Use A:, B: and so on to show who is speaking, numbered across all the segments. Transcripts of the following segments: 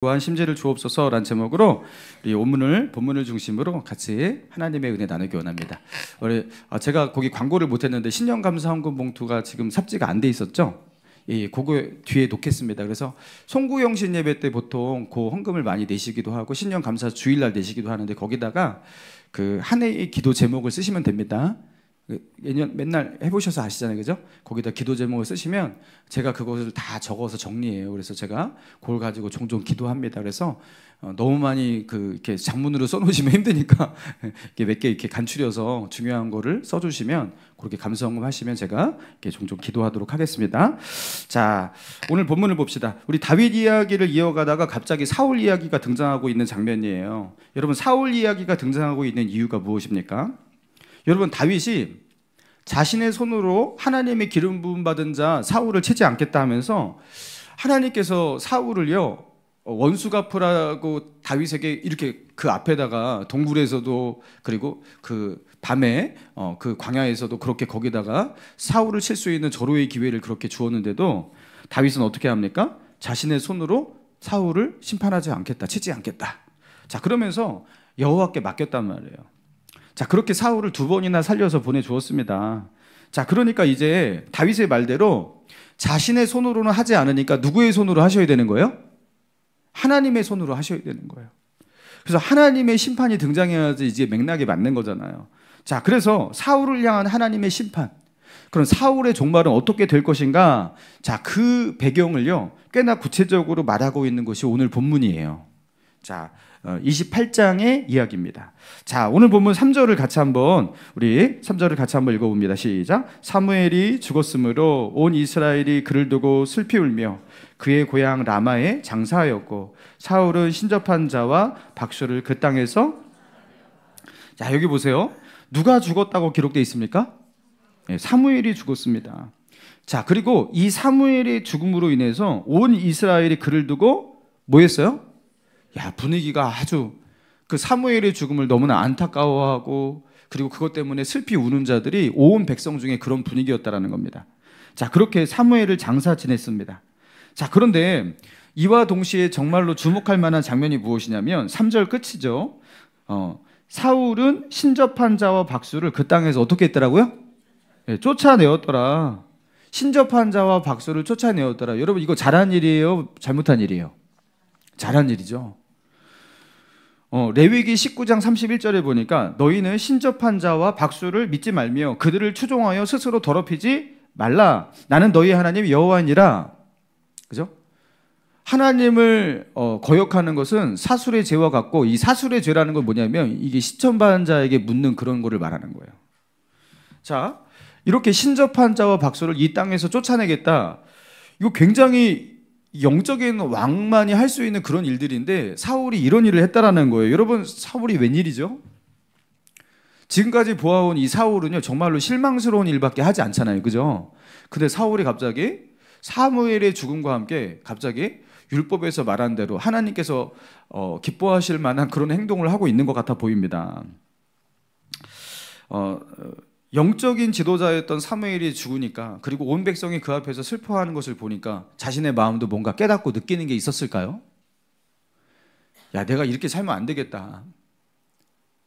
A: 또한 심지를 주옵소서라는 제목으로 우리 본문을 중심으로 같이 하나님의 은혜 나누기 원합니다. 제가 거기 광고를 못했는데 신년감사 헌금 봉투가 지금 삽지가 안 돼 있었죠? 그거 뒤에 놓겠습니다. 그래서 송구영신 예배 때 보통 그 헌금을 많이 내시기도 하고 신년감사 주일날 내시기도 하는데 거기다가 그 한 해의 기도 제목을 쓰시면 됩니다. 맨날 해보셔서 아시잖아요, 그죠? 거기다 기도 제목을 쓰시면 제가 그것을 다 적어서 정리해요. 그래서 제가 그걸 가지고 종종 기도합니다. 그래서 너무 많이 이렇게 장문으로 써놓으시면 힘드니까 이렇게 몇 개 이렇게 간추려서 중요한 거를 써주시면 그렇게 감사헌금 하시면 제가 이렇게 종종 기도하도록 하겠습니다. 자, 오늘 본문을 봅시다. 우리 다윗 이야기를 이어가다가 갑자기 사울 이야기가 등장하고 있는 장면이에요. 여러분, 사울 이야기가 등장하고 있는 이유가 무엇입니까? 여러분, 다윗이 자신의 손으로 하나님의 기름 부음 받은 자 사울을 치지 않겠다 하면서 하나님께서 사울을요 원수 갚으라고 다윗에게 이렇게 그 앞에다가 동굴에서도 그리고 그 밤에 그 광야에서도 그렇게 거기다가 사울을 칠 수 있는 절호의 기회를 그렇게 주었는데도 다윗은 어떻게 합니까? 자신의 손으로 사울을 심판하지 않겠다, 치지 않겠다. 자, 그러면서 여호와께 맡겼단 말이에요. 자, 그렇게 사울을 2번이나 살려서 보내주었습니다. 자, 그러니까 이제 다윗의 말대로 자신의 손으로는 하지 않으니까 누구의 손으로 하셔야 되는 거예요? 하나님의 손으로 하셔야 되는 거예요. 그래서 하나님의 심판이 등장해야지 이제 맥락이 맞는 거잖아요. 자, 그래서 사울을 향한 하나님의 심판, 그럼 사울의 종말은 어떻게 될 것인가? 자, 그 배경을요 꽤나 구체적으로 말하고 있는 것이 오늘 본문이에요. 자, 28장의 이야기입니다. 자, 오늘 본문 3절을 같이 한번 읽어봅니다. 시작. 사무엘이 죽었으므로 온 이스라엘이 그를 두고 슬피 울며 그의 고향 라마에 장사하였고 사울은 신접한 자와 박수를 그 땅에서. 자, 여기 보세요. 누가 죽었다고 기록되어 있습니까? 네, 사무엘이 죽었습니다. 자, 그리고 이 사무엘의 죽음으로 인해서 온 이스라엘이 그를 두고 뭐 했어요? 야, 분위기가 아주 그 사무엘의 죽음을 너무나 안타까워하고 그리고 그것 때문에 슬피 우는 자들이 온 백성 중에 그런 분위기였다라는 겁니다. 자, 그렇게 사무엘을 장사 지냈습니다. 자, 그런데 이와 동시에 정말로 주목할 만한 장면이 무엇이냐면 3절 끝이죠. 사울은 신접한 자와 박수를 그 땅에서 어떻게 했더라고요? 네, 쫓아내었더라. 신접한 자와 박수를 쫓아내었더라. 여러분, 이거 잘한 일이에요? 잘못한 일이에요? 잘한 일이죠. 레위기 19장 31절에 보니까 너희는 신접한 자와 박수를 믿지 말며 그들을 추종하여 스스로 더럽히지 말라. 나는 너희 하나님 여호와니라. 그죠? 하나님을 거역하는 것은 사술의 죄와 같고, 이 사술의 죄라는 건 뭐냐면 이게 시천받은 자에게 묻는 그런 거를 말하는 거예요. 자, 이렇게 신접한 자와 박수를 이 땅에서 쫓아내겠다. 이거 굉장히 영적인 왕만이 할 수 있는 그런 일들인데 사울이 이런 일을 했다라는 거예요. 여러분, 사울이 웬일이죠? 지금까지 보아온 이 사울은요 정말로 실망스러운 일밖에 하지 않잖아요, 그죠? 근데 사울이 갑자기 사무엘의 죽음과 함께 갑자기 율법에서 말한 대로 하나님께서 기뻐하실 만한 그런 행동을 하고 있는 것 같아 보입니다. 영적인 지도자였던 사무엘이 죽으니까, 그리고 온 백성이 그 앞에서 슬퍼하는 것을 보니까 자신의 마음도 뭔가 깨닫고 느끼는 게 있었을까요? 야, 내가 이렇게 살면 안 되겠다.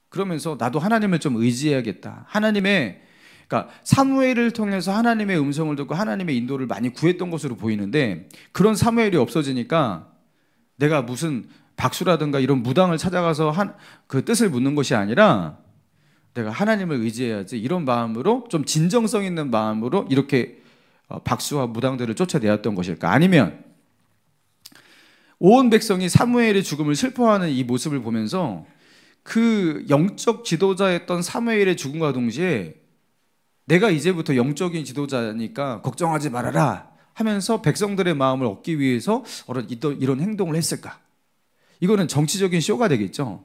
A: 그러면서 나도 하나님을 좀 의지해야겠다. 그러니까 사무엘을 통해서 하나님의 음성을 듣고 하나님의 인도를 많이 구했던 것으로 보이는데, 그런 사무엘이 없어지니까 내가 무슨 박수라든가 이런 무당을 찾아가서 그 뜻을 묻는 것이 아니라 내가 하나님을 의지해야지, 이런 마음으로, 좀 진정성 있는 마음으로 이렇게 박수와 무당들을 쫓아내었던 것일까? 아니면 온 백성이 사무엘의 죽음을 슬퍼하는 이 모습을 보면서 그 영적 지도자였던 사무엘의 죽음과 동시에 내가 이제부터 영적인 지도자니까 걱정하지 말아라 하면서 백성들의 마음을 얻기 위해서 이런 행동을 했을까? 이거는 정치적인 쇼가 되겠죠.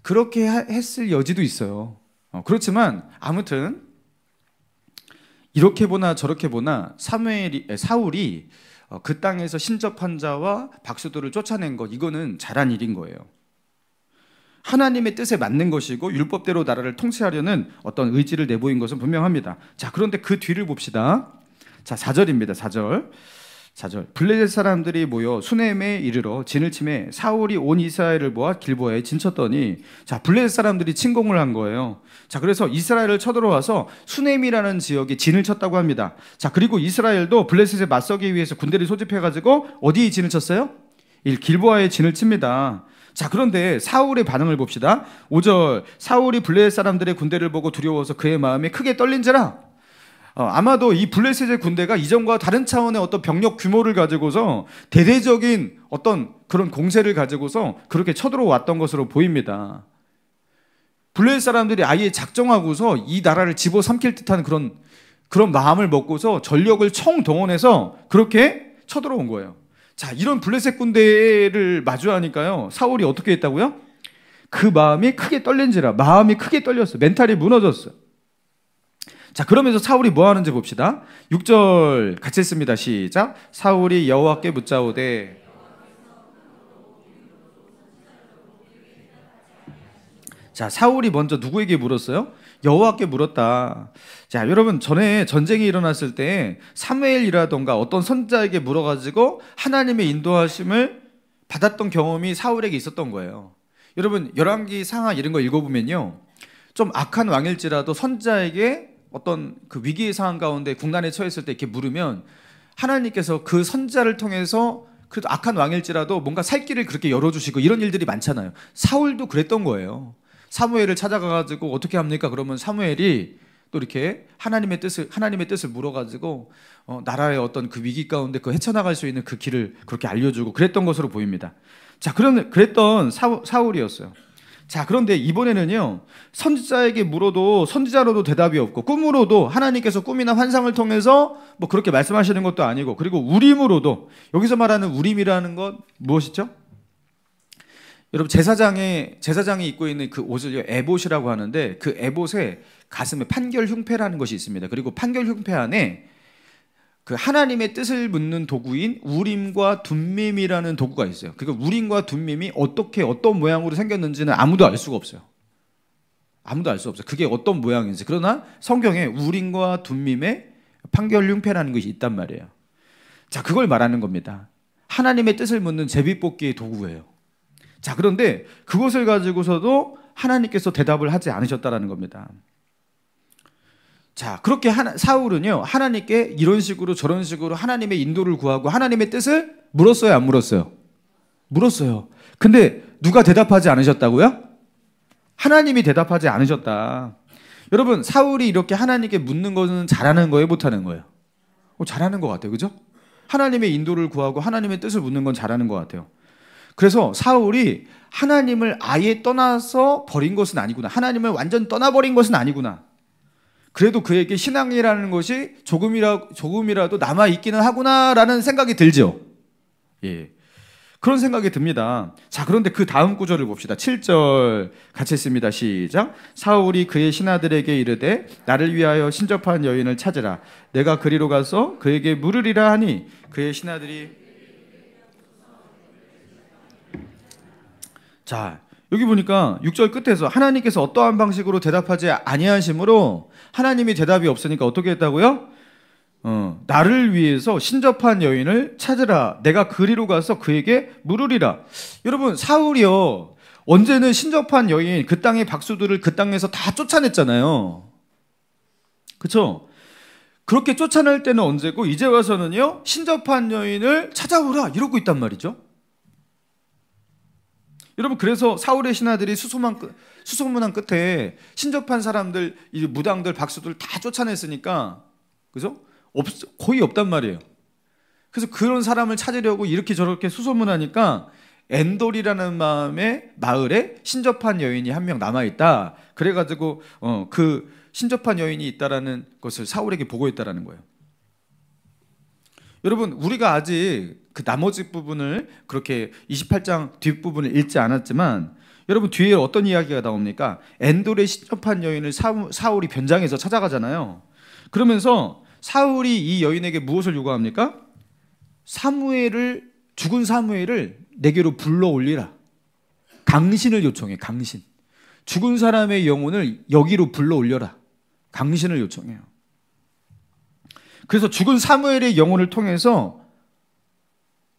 A: 그렇게 했을 여지도 있어요. 그렇지만 아무튼 이렇게 보나 저렇게 보나 사울이 그 땅에서 신접한 자와 박수들을 쫓아낸 것, 이거는 잘한 일인 거예요. 하나님의 뜻에 맞는 것이고 율법대로 나라를 통치하려는 어떤 의지를 내보인 것은 분명합니다. 자, 그런데 그 뒤를 봅시다. 자, 4절입니다. 4절. 4절 블레셋 사람들이 모여 수넴에 이르러 진을 치매 사울이 온 이스라엘을 모아 길보아에 진쳤더니 자 블레셋 사람들이 침공을 한 거예요. 자 그래서 이스라엘을 쳐들어와서 수넴이라는 지역에 진을 쳤다고 합니다. 자 그리고 이스라엘도 블레셋에 맞서기 위해서 군대를 소집해가지고 어디에 진을 쳤어요? 길보아에 진을 칩니다. 자 그런데 사울의 반응을 봅시다. 5절 사울이 블레셋 사람들의 군대를 보고 두려워서 그의 마음이 크게 떨린지라. 아마도 이 블레셋의 군대가 이전과 다른 차원의 어떤 병력 규모를 가지고서 대대적인 어떤 그런 공세를 가지고서 그렇게 쳐들어왔던 것으로 보입니다. 블레셋 사람들이 아예 작정하고서 이 나라를 집어삼킬 듯한 그런 마음을 먹고서 전력을 총동원해서 그렇게 쳐들어온 거예요. 자, 이런 블레셋 군대를 마주하니까요, 사울이 어떻게 했다고요? 그 마음이 크게 떨린지라. 마음이 크게 떨렸어. 멘탈이 무너졌어. 자, 그러면서 사울이 뭐 하는지 봅시다. 6절 같이 했습니다. 시작. 사울이 여호와께 묻자오되. 자, 사울이 먼저 누구에게 물었어요? 여호와께 물었다. 자, 여러분 전에 전쟁이 일어났을 때 사무엘이라던가 어떤 선지자에게 물어가지고 하나님의 인도하심을 받았던 경험이 사울에게 있었던 거예요. 여러분 열왕기 상하 이런 거 읽어보면요, 좀 악한 왕일지라도 선지자에게 어떤 그 위기의 상황 가운데 국난에 처했을 때 이렇게 물으면 하나님께서 그 선지자를 통해서 그래도 악한 왕일지라도 뭔가 살 길을 그렇게 열어주시고 이런 일들이 많잖아요. 사울도 그랬던 거예요. 사무엘을 찾아가가지고 어떻게 합니까? 그러면 사무엘이 또 이렇게 하나님의 뜻을 물어가지고 나라의 어떤 그 위기 가운데 그 헤쳐나갈 수 있는 그 길을 그렇게 알려주고 그랬던 것으로 보입니다. 자, 그랬던 사울이었어요. 자, 그런데 이번에는요, 선지자에게 물어도 선지자로도 대답이 없고 꿈으로도 하나님께서 꿈이나 환상을 통해서 뭐 그렇게 말씀하시는 것도 아니고, 그리고 우림으로도, 여기서 말하는 우림이라는 건 무엇이죠? 여러분 제사장이 입고 있는 그 옷을 에봇이라고 하는데, 그 에봇에 가슴에 판결 흉패라는 것이 있습니다. 그리고 판결 흉패 안에 그 하나님의 뜻을 묻는 도구인 우림과 둠밈이라는 도구가 있어요. 그러니까 우림과 둠밈이 어떤 모양으로 생겼는지는 아무도 알 수가 없어요. 아무도 알 수 없어요. 그게 어떤 모양인지. 그러나 성경에 우림과 둠밈의 판결 흉패라는 것이 있단 말이에요. 자, 그걸 말하는 겁니다. 하나님의 뜻을 묻는 제비뽑기의 도구예요. 자, 그런데 그것을 가지고서도 하나님께서 대답을 하지 않으셨다라는 겁니다. 자, 그렇게 사울은요, 하나님께 이런 식으로 저런 식으로 하나님의 인도를 구하고 하나님의 뜻을 물었어요, 안 물었어요? 물었어요. 근데 누가 대답하지 않으셨다고요? 하나님이 대답하지 않으셨다. 여러분, 사울이 이렇게 하나님께 묻는 것은 잘하는 거예요, 못하는 거예요? 잘하는 것 같아요, 그죠? 하나님의 인도를 구하고 하나님의 뜻을 묻는 건 잘하는 것 같아요. 그래서 사울이 하나님을 아예 떠나서 버린 것은 아니구나, 하나님을 완전 떠나버린 것은 아니구나, 그래도 그에게 신앙이라는 것이 조금이라도 남아있기는 하구나라는 생각이 들죠. 예, 그런 생각이 듭니다. 자, 그런데 그 다음 구절을 봅시다. 7절 같이 했습니다. 시작. 사울이 그의 신하들에게 이르되 나를 위하여 신접한 여인을 찾으라. 내가 그리로 가서 그에게 물으리라 하니 그의 신하들이. 자, 여기 보니까 6절 끝에서 하나님께서 어떠한 방식으로 대답하지 아니하심으로 하나님이 대답이 없으니까 어떻게 했다고요? 나를 위해서 신접한 여인을 찾으라. 내가 그리로 가서 그에게 물으리라. 여러분, 사울이요, 언제는 신접한 여인, 그 땅의 박수들을 그 땅에서 다 쫓아냈잖아요. 그렇죠? 그렇게 쫓아낼 때는 언제고, 이제 와서는요, 신접한 여인을 찾아오라 이러고 있단 말이죠. 여러분, 그래서 사울의 신하들이 수소문한 끝에 신접한 사람들, 이 무당들, 박수들 다 쫓아냈으니까, 그죠? 거의 없단 말이에요. 그래서 그런 사람을 찾으려고 이렇게 저렇게 수소문하니까 엔돌이라는 마을에 신접한 여인이 한 명 남아있다. 그래가지고 그 신접한 여인이 있다라는 것을 사울에게 보고했다라는 거예요. 여러분, 우리가 아직 그 나머지 부분을 그렇게 28장 뒷부분을 읽지 않았지만, 여러분 뒤에 어떤 이야기가 나옵니까? 엔돌의 신접한 여인을 사울이 변장해서 찾아가잖아요. 그러면서 사울이 이 여인에게 무엇을 요구합니까? 죽은 사무엘을 내게로 불러 올리라. 강신을 요청해. 강신. 죽은 사람의 영혼을 여기로 불러 올려라. 강신을 요청해요. 그래서 죽은 사무엘의 영혼을 통해서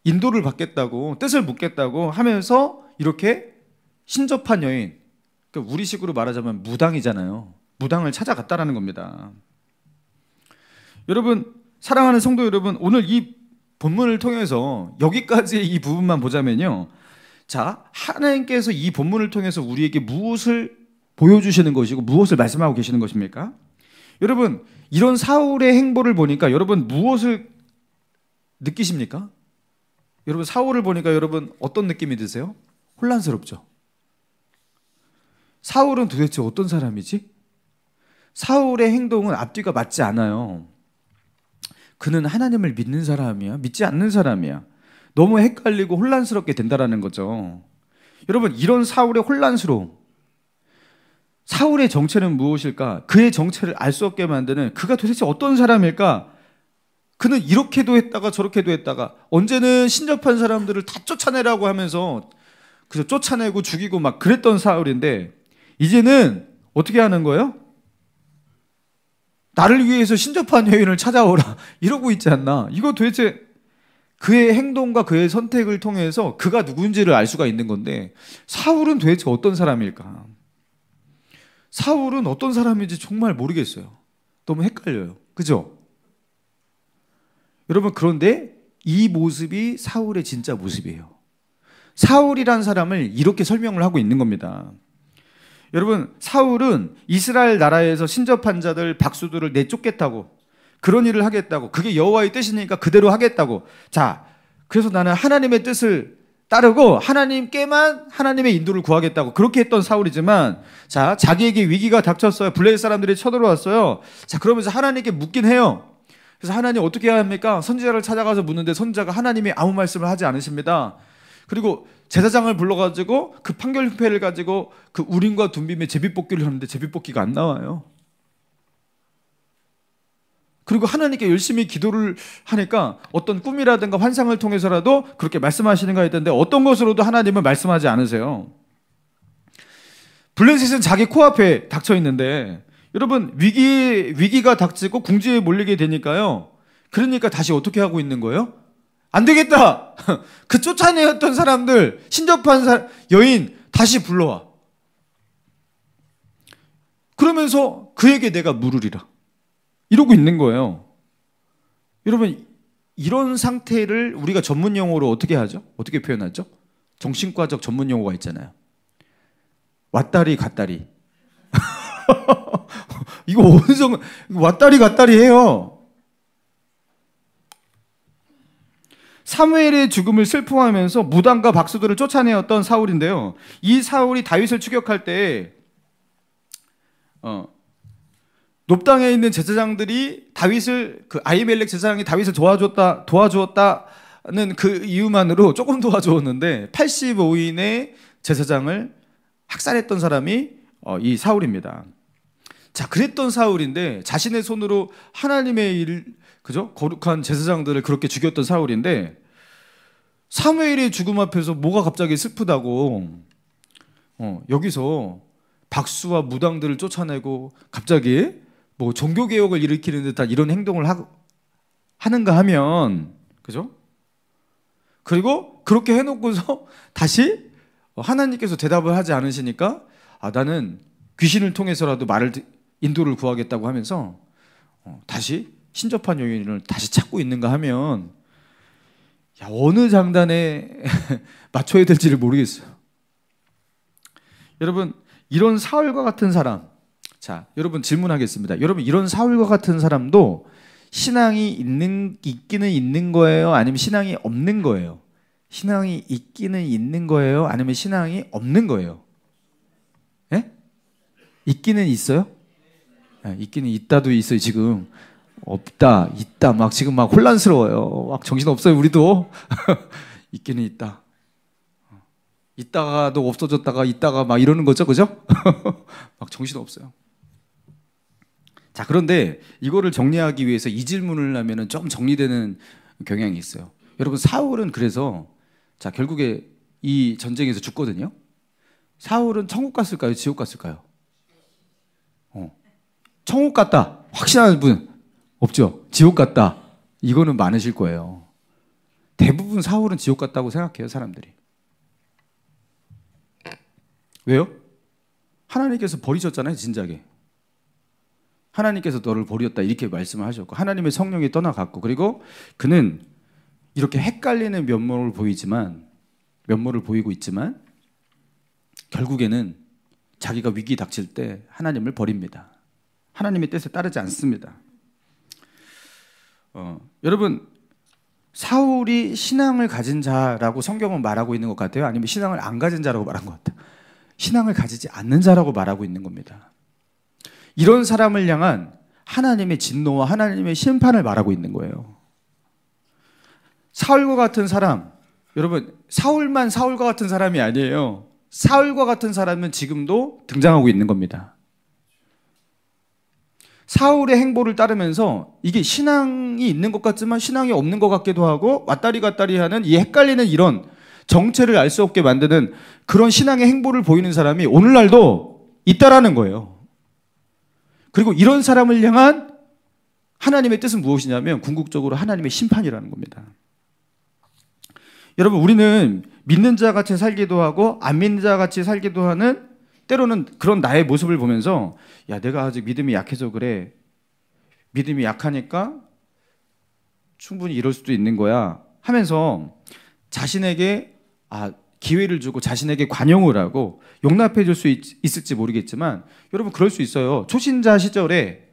A: 인도를 받겠다고, 뜻을 묻겠다고 하면서 이렇게 신접한 여인, 그러니까 우리식으로 말하자면 무당이잖아요. 무당을 찾아갔다라는 겁니다. 여러분, 사랑하는 성도 여러분, 오늘 이 본문을 통해서 여기까지 이 부분만 보자면요, 자, 하나님께서 이 본문을 통해서 우리에게 무엇을 보여주시는 것이고 무엇을 말씀하고 계시는 것입니까? 여러분, 이런 사울의 행보를 보니까 여러분 무엇을 느끼십니까? 여러분, 사울을 보니까 여러분 어떤 느낌이 드세요? 혼란스럽죠? 사울은 도대체 어떤 사람이지? 사울의 행동은 앞뒤가 맞지 않아요. 그는 하나님을 믿는 사람이야? 믿지 않는 사람이야? 너무 헷갈리고 혼란스럽게 된다라는 거죠. 여러분, 이런 사울의 혼란스러움, 사울의 정체는 무엇일까? 그의 정체를 알 수 없게 만드는, 그가 도대체 어떤 사람일까? 그는 이렇게도 했다가 저렇게도 했다가, 언제는 신접한 사람들을 다 쫓아내라고 하면서 그래서 쫓아내고 죽이고 막 그랬던 사울인데, 이제는 어떻게 하는 거예요? 나를 위해서 신접한 여인을 찾아오라 이러고 있지 않나? 이거 도대체 그의 행동과 그의 선택을 통해서 그가 누군지를 알 수가 있는 건데, 사울은 도대체 어떤 사람일까? 사울은 어떤 사람인지 정말 모르겠어요. 너무 헷갈려요. 그죠? 여러분, 그런데 이 모습이 사울의 진짜 모습이에요. 사울이란 사람을 이렇게 설명을 하고 있는 겁니다. 여러분, 사울은 이스라엘 나라에서 신접한 자들, 박수들을 내쫓겠다고, 그런 일을 하겠다고, 그게 여호와의 뜻이니까 그대로 하겠다고, 자, 그래서 나는 하나님의 뜻을 따르고 하나님께만 하나님의 인도를 구하겠다고 그렇게 했던 사울이지만, 자, 자기에게 위기가 닥쳤어요. 블레셋 사람들이 쳐들어왔어요. 자, 그러면서 하나님께 묻긴 해요. 그래서 하나님 어떻게 해야 합니까? 선지자를 찾아가서 묻는데 선지자가 하나님이 아무 말씀을 하지 않으십니다. 그리고 제사장을 불러가지고 그 판결패를 가지고 그 우림과 둠빔의 제비뽑기를 하는데 제비뽑기가 안 나와요. 그리고 하나님께 열심히 기도를 하니까 어떤 꿈이라든가 환상을 통해서라도 그렇게 말씀하시는가 했던데, 어떤 것으로도 하나님은 말씀하지 않으세요. 블레셋은 자기 코앞에 닥쳐 있는데, 여러분, 위기가 닥치고 궁지에 몰리게 되니까요, 그러니까 다시 어떻게 하고 있는 거예요? 안 되겠다. 그 쫓아내었던 사람들, 신접한 여인 다시 불러와. 그러면서 그에게 내가 물으리라. 이러고 있는 거예요. 여러분, 이런 상태를 우리가 전문 용어로 어떻게 하죠? 어떻게 표현하죠? 정신과적 전문 용어가 있잖아요. 왔다리 갔다리. 이거 어디서 왔다리 갔다리 해요. 사무엘의 죽음을 슬퍼하면서 무당과 박수들을 쫓아내었던 사울인데요, 이 사울이 다윗을 추격할 때 높당에 있는 제사장들이 다윗을, 그 아히멜렉 제사장이 다윗을 도와주었다는 그 이유만으로 조금 도와주었는데 85인의 제사장을 학살했던 사람이 이 사울입니다. 자, 그랬던 사울인데 자신의 손으로 하나님의 일, 그죠? 거룩한 제사장들을 그렇게 죽였던 사울인데, 사무엘의 죽음 앞에서 뭐가 갑자기 슬프다고 여기서 박수와 무당들을 쫓아내고 갑자기 뭐 종교개혁을 일으키는 듯한 이런 행동을 하는가 하면, 그죠? 그리고 그렇게 해놓고서 다시 하나님께서 대답을 하지 않으시니까, 아, 나는 귀신을 통해서라도 인도를 구하겠다고 하면서 다시 신접한 여인을 다시 찾고 있는가 하면, 야, 어느 장단에 맞춰야 될지를 모르겠어요. 여러분, 이런 사울과 같은 사람, 자, 여러분 질문하겠습니다. 여러분, 이런 사울과 같은 사람도 신앙이 있기는 있는 거예요? 아니면 신앙이 없는 거예요? 신앙이 있기는 있는 거예요? 아니면 신앙이 없는 거예요? 예? 있기는 있어요? 있기는 있다도 있어요. 지금 없다, 있다, 막 지금 막 혼란스러워요. 막 정신 없어요, 우리도. 있기는 있다. 있다가도 없어졌다가 있다가 막 이러는 거죠, 그죠? 막 정신 없어요. 자, 그런데 이거를 정리하기 위해서 이 질문을 하면은 좀 정리되는 경향이 있어요. 여러분, 사울은 그래서, 자, 결국에 이 전쟁에서 죽거든요. 사울은 천국 갔을까요? 지옥 갔을까요? 천국 갔다. 확신하는 분 없죠? 지옥 갔다. 이거는 많으실 거예요. 대부분 사울은 지옥 갔다고 생각해요, 사람들이. 왜요? 하나님께서 버리셨잖아요, 진작에. 하나님께서 너를 버렸다 이렇게 말씀을 하셨고, 하나님의 성령이 떠나갔고, 그리고 그는 이렇게 헷갈리는 면모를 보이고 있지만 결국에는 자기가 위기 닥칠 때 하나님을 버립니다. 하나님의 뜻에 따르지 않습니다. 여러분, 사울이 신앙을 가진 자라고 성경은 말하고 있는 것 같아요? 아니면 신앙을 안 가진 자라고 말한 것 같아요? 신앙을 가지지 않는 자라고 말하고 있는 겁니다. 이런 사람을 향한 하나님의 진노와 하나님의 심판을 말하고 있는 거예요. 사울과 같은 사람, 여러분, 사울만 사울과 같은 사람이 아니에요. 사울과 같은 사람은 지금도 등장하고 있는 겁니다. 사울의 행보를 따르면서 이게 신앙이 있는 것 같지만 신앙이 없는 것 같기도 하고 왔다리 갔다리 하는 이 헷갈리는 이런 정체를 알 수 없게 만드는 그런 신앙의 행보를 보이는 사람이 오늘날도 있다라는 거예요. 그리고 이런 사람을 향한 하나님의 뜻은 무엇이냐면 궁극적으로 하나님의 심판이라는 겁니다. 여러분, 우리는 믿는 자 같이 살기도 하고 안 믿는 자 같이 살기도 하는, 때로는 그런 나의 모습을 보면서 야, 내가 아직 믿음이 약해서 그래, 믿음이 약하니까 충분히 이럴 수도 있는 거야 하면서 자신에게 기회를 주고 자신에게 관용을 하고 용납해 줄 수 있을지 모르겠지만 여러분, 그럴 수 있어요. 초신자 시절에,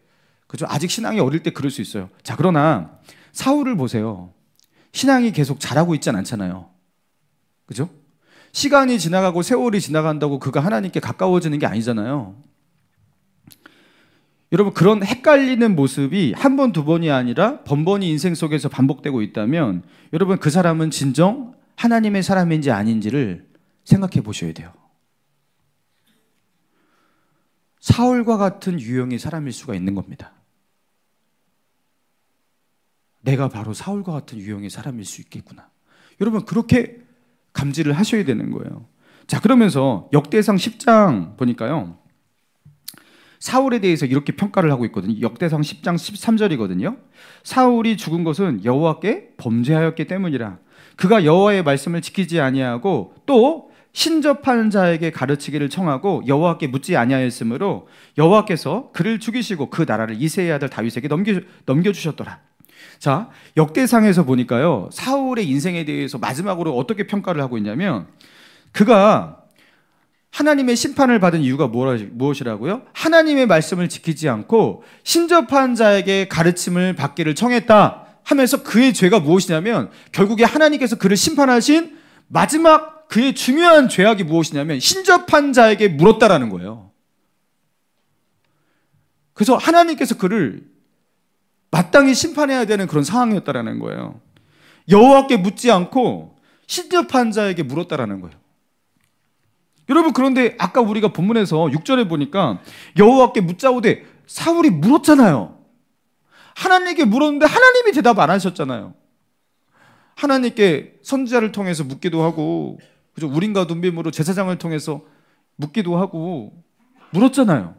A: 그죠? 아직 신앙이 어릴 때 그럴 수 있어요. 자, 그러나 사울을 보세요. 신앙이 계속 자라고 있진 않잖아요. 그죠? 시간이 지나가고 세월이 지나간다고 그가 하나님께 가까워지는 게 아니잖아요. 여러분, 그런 헷갈리는 모습이 한 번, 두 번이 아니라 번번이 인생 속에서 반복되고 있다면 여러분, 그 사람은 진정 하나님의 사람인지 아닌지를 생각해 보셔야 돼요. 사울과 같은 유형의 사람일 수가 있는 겁니다. 내가 바로 사울과 같은 유형의 사람일 수 있겠구나. 여러분, 그렇게 감지를 하셔야 되는 거예요. 자, 그러면서 역대상 10장 보니까요, 사울에 대해서 이렇게 평가를 하고 있거든요. 역대상 10장 13절이거든요. 사울이 죽은 것은 여호와께 범죄하였기 때문이라. 그가 여호와의 말씀을 지키지 아니하고 또 신접한 자에게 가르치기를 청하고 여호와께 묻지 아니하였으므로 여호와께서 그를 죽이시고 그 나라를 이새의 아들 다윗에게 넘겨주셨더라. 자, 역대상에서 보니까요, 사울의 인생에 대해서 마지막으로 어떻게 평가를 하고 있냐면, 그가 하나님의 심판을 받은 이유가 무엇이라고요? 하나님의 말씀을 지키지 않고 신접한 자에게 가르침을 받기를 청했다 하면서 그의 죄가 무엇이냐면, 결국에 하나님께서 그를 심판하신 마지막 그의 중요한 죄악이 무엇이냐면 신접한 자에게 물었다라는 거예요. 그래서 하나님께서 그를 마땅히 심판해야 되는 그런 상황이었다라는 거예요. 여호와께 묻지 않고 신접한 자에게 물었다라는 거예요. 여러분, 그런데 아까 우리가 본문에서 6절에 보니까 여호와께 묻자오되, 사울이 물었잖아요. 하나님께 물었는데 하나님이 대답 안 하셨잖아요. 하나님께 선지자를 통해서 묻기도 하고, 그죠? 우림과 둠빔으로 제사장을 통해서 묻기도 하고 물었잖아요.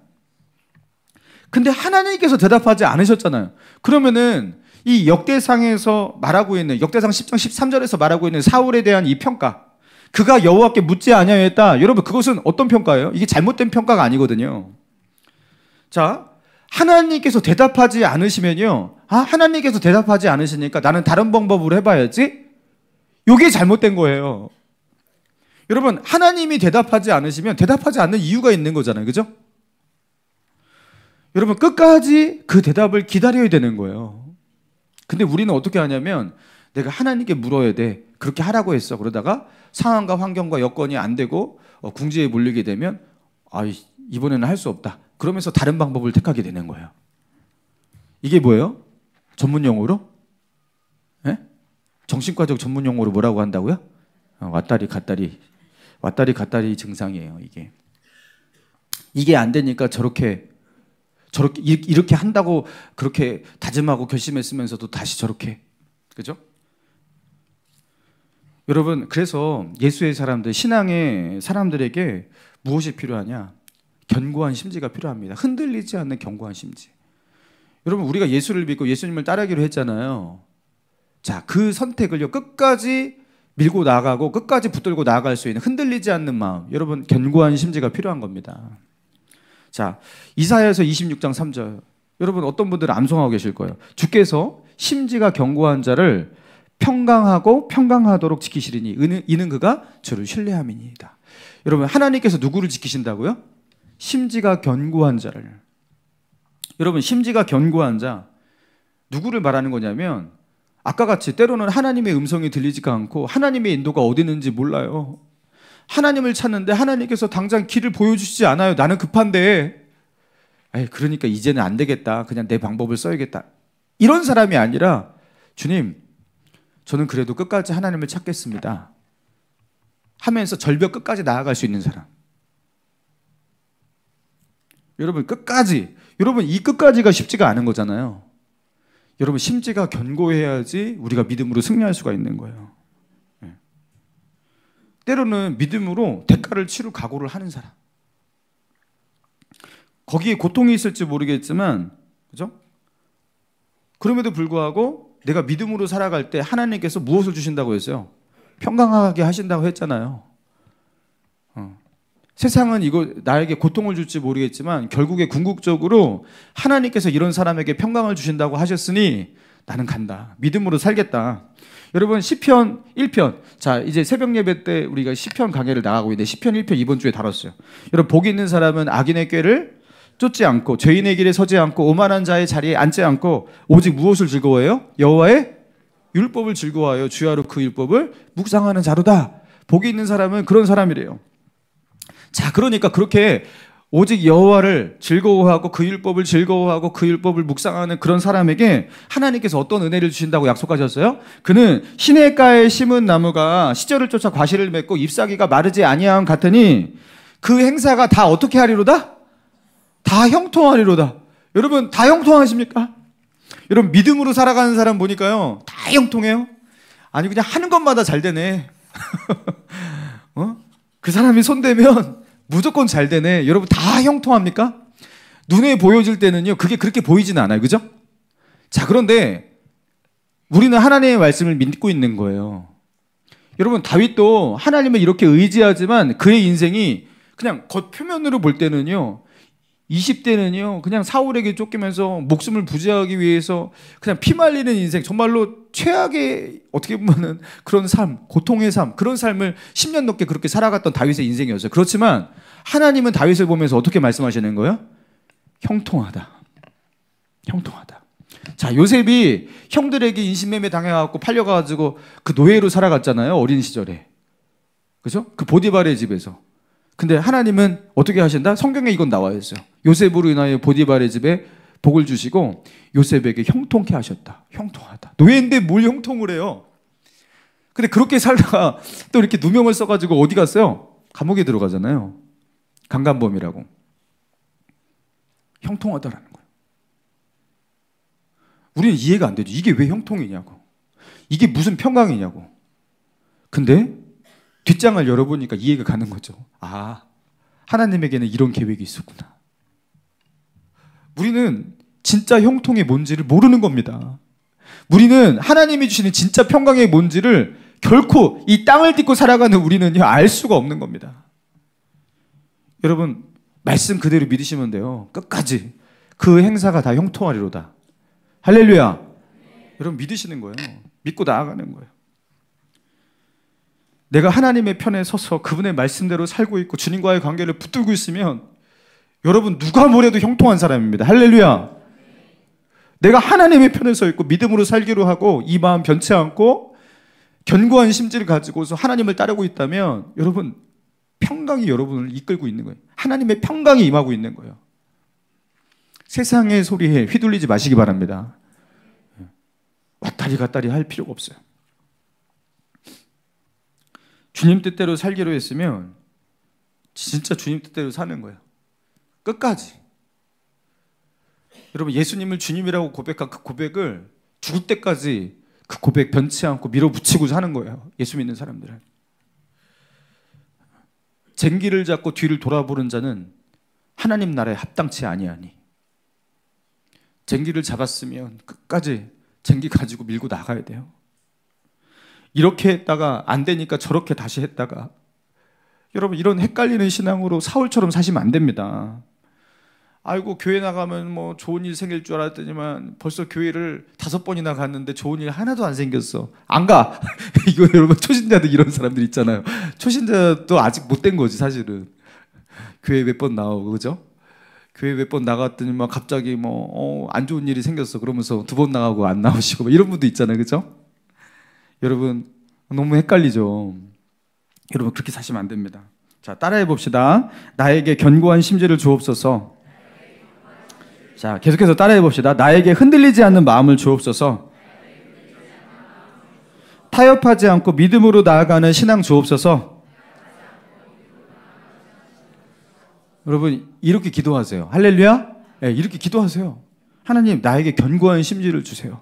A: 근데 하나님께서 대답하지 않으셨잖아요. 그러면은 이 역대상에서 말하고 있는, 역대상 10장 13절에서 말하고 있는 사울에 대한 이 평가, 그가 여호와께 묻지 아니하였다. 여러분, 그것은 어떤 평가예요? 이게 잘못된 평가가 아니거든요. 자, 하나님께서 대답하지 않으시면요, 하나님께서 대답하지 않으시니까 나는 다른 방법으로 해봐야지, 이게 잘못된 거예요. 여러분, 하나님이 대답하지 않으시면 대답하지 않는 이유가 있는 거잖아요. 그죠? 여러분, 끝까지 그 대답을 기다려야 되는 거예요. 근데 우리는 어떻게 하냐면, 내가 하나님께 물어야 돼, 그렇게 하라고 했어. 그러다가 상황과 환경과 여건이 안 되고 궁지에 몰리게 되면 이번에는 할 수 없다, 그러면서 다른 방법을 택하게 되는 거예요. 이게 뭐예요? 전문 용어로? 예? 정신과적 전문 용어로 뭐라고 한다고요? 왔다리 갔다리 증상이에요. 이게 안 되니까 저렇게 이렇게 한다고 그렇게 다짐하고 결심했으면서도 다시 저렇게, 그죠? 여러분, 그래서 예수의 사람들, 신앙의 사람들에게 무엇이 필요하냐? 견고한 심지가 필요합니다. 흔들리지 않는 견고한 심지. 여러분, 우리가 예수를 믿고 예수님을 따르기로 했잖아요. 자, 그 선택을요 끝까지 밀고 나가고 끝까지 붙들고 나아갈 수 있는 흔들리지 않는 마음, 여러분 견고한 심지가 필요한 겁니다. 자, 이사야서 26장 3절, 여러분 어떤 분들은 암송하고 계실 거예요. 주께서 심지가 견고한 자를 평강하고 평강하도록 지키시리니 이는 그가 주를 신뢰함이니이다. 여러분 하나님께서 누구를 지키신다고요? 심지가 견고한 자를. 여러분 심지가 견고한 자 누구를 말하는 거냐면, 아까 같이 때로는 하나님의 음성이 들리지가 않고 하나님의 인도가 어디 있는지 몰라요. 하나님을 찾는데 하나님께서 당장 길을 보여주시지 않아요. 나는 급한데, 그러니까 이제는 안 되겠다, 그냥 내 방법을 써야겠다, 이런 사람이 아니라, 주님 저는 그래도 끝까지 하나님을 찾겠습니다 하면서 절벽 끝까지 나아갈 수 있는 사람. 여러분 끝까지, 여러분 이 끝까지가 쉽지가 않은 거잖아요. 여러분 심지가 견고해야지 우리가 믿음으로 승리할 수가 있는 거예요. 때로는 믿음으로 대가를 치를 각오를 하는 사람. 거기에 고통이 있을지 모르겠지만, 그죠? 그럼에도 불구하고 내가 믿음으로 살아갈 때 하나님께서 무엇을 주신다고 했어요? 평강하게 하신다고 했잖아요. 세상은 이거 나에게 고통을 줄지 모르겠지만 결국에 궁극적으로 하나님께서 이런 사람에게 평강을 주신다고 하셨으니 나는 간다, 믿음으로 살겠다. 여러분 시편 1편, 자 이제 새벽 예배 때 우리가 시편 강해를 나가고 있는데 시편 1편 이번 주에 다뤘어요. 여러분 복이 있는 사람은 악인의 꾀를 쫓지 않고 죄인의 길에 서지 않고 오만한 자의 자리에 앉지 않고 오직 무엇을 즐거워해요? 여호와의 율법을 즐거워하여 주야로 그 율법을 묵상하는 자로다. 복이 있는 사람은 그런 사람이래요. 자, 그러니까 그렇게 오직 여호와를 즐거워하고 그 율법을 즐거워하고 그 율법을 묵상하는 그런 사람에게 하나님께서 어떤 은혜를 주신다고 약속하셨어요? 그는 시냇가에 심은 나무가 시절을 쫓아 과실을 맺고 잎사귀가 마르지 아니함 같으니 그 행사가 다 어떻게 하리로다? 다 형통하리로다. 여러분 다 형통하십니까? 여러분 믿음으로 살아가는 사람 보니까요 다 형통해요. 아니 그냥 하는 것마다 잘 되네. 그 사람이 손대면 무조건 잘 되네. 여러분 다 형통합니까? 눈에 보여질 때는요 그게 그렇게 보이지는 않아요. 그죠? 자, 그런데 우리는 하나님의 말씀을 믿고 있는 거예요. 여러분 다윗도 하나님을 이렇게 의지하지만 그의 인생이 그냥 겉표면으로 볼 때는요 20대는요 그냥 사울에게 쫓기면서 목숨을 부지하기 위해서 그냥 피말리는 인생, 정말로 최악의 어떻게 보면은 그런 삶, 고통의 삶, 그런 삶을 10년 넘게 그렇게 살아갔던 다윗의 인생이었어요. 그렇지만 하나님은 다윗을 보면서 어떻게 말씀하시는 거예요? 형통하다, 형통하다. 자, 요셉이 형들에게 인신매매 당해갖고 팔려가지고 그 노예로 살아갔잖아요, 어린 시절에. 그죠? 그 보디발의 집에서. 근데 하나님은 어떻게 하신다? 성경에 이건 나와 있어요. 요셉으로 인하여 보디발의 집에 복을 주시고 요셉에게 형통케 하셨다. 형통하다. 노예인데 뭘 형통을 해요? 근데 그렇게 살다가 또 이렇게 누명을 써가지고 어디 갔어요? 감옥에 들어가잖아요. 강간범이라고. 형통하다라는 거예요. 우리는 이해가 안 되죠. 이게 왜 형통이냐고. 이게 무슨 평강이냐고. 근데 뒷장을 열어보니까 이해가 가는 거죠. 아, 하나님에게는 이런 계획이 있었구나. 우리는 진짜 형통이 뭔지를 모르는 겁니다. 우리는 하나님이 주시는 진짜 평강이 뭔지를 결코 이 땅을 딛고 살아가는 우리는요 알 수가 없는 겁니다. 여러분 말씀 그대로 믿으시면 돼요. 끝까지 그 행사가 다 형통하리로다. 할렐루야. 여러분 믿으시는 거예요. 믿고 나아가는 거예요. 내가 하나님의 편에 서서 그분의 말씀대로 살고 있고 주님과의 관계를 붙들고 있으면 여러분 누가 뭐래도 형통한 사람입니다. 할렐루야. 내가 하나님의 편에 서 있고 믿음으로 살기로 하고 이 마음 변치 않고 견고한 심지를 가지고서 하나님을 따르고 있다면 여러분 평강이 여러분을 이끌고 있는 거예요. 하나님의 평강이 임하고 있는 거예요. 세상의 소리에 휘둘리지 마시기 바랍니다. 왔다리 갔다리 할 필요가 없어요. 주님 뜻대로 살기로 했으면 진짜 주님 뜻대로 사는 거예요. 끝까지. 여러분 예수님을 주님이라고 고백한 그 고백을 죽을 때까지 그 고백 변치 않고 밀어붙이고 사는 거예요. 예수 믿는 사람들은. 쟁기를 잡고 뒤를 돌아보는 자는 하나님 나라에 합당치 아니하니. 쟁기를 잡았으면 끝까지 쟁기 가지고 밀고 나가야 돼요. 이렇게 했다가 안 되니까 저렇게 다시 했다가. 여러분, 이런 헷갈리는 신앙으로 사울처럼 사시면 안 됩니다. 아이고, 교회 나가면 뭐 좋은 일 생길 줄 알았더니만 벌써 교회를 5번이나 갔는데 좋은 일 하나도 안 생겼어. 안 가. 이거 여러분, 초신자들 이런 사람들 있잖아요. 초신자도 아직 못 된 거지 사실은. 교회 몇 번 나오고, 그죠? 교회 몇 번 나갔더니 막 갑자기 뭐 안 좋은 일이 생겼어 그러면서 2번 나가고 안 나오시고 뭐 이런 분도 있잖아요, 그죠? 여러분, 너무 헷갈리죠. 여러분, 그렇게 사시면 안 됩니다. 자, 따라해 봅시다. 나에게 견고한 심지를 주옵소서. 자, 계속해서 따라해 봅시다. 나에게 흔들리지 않는 마음을 주옵소서. 타협하지 않고 믿음으로 나아가는 신앙 주옵소서. 여러분, 이렇게 기도하세요. 할렐루야. 네, 이렇게 기도하세요. 하나님, 나에게 견고한 심지를 주세요.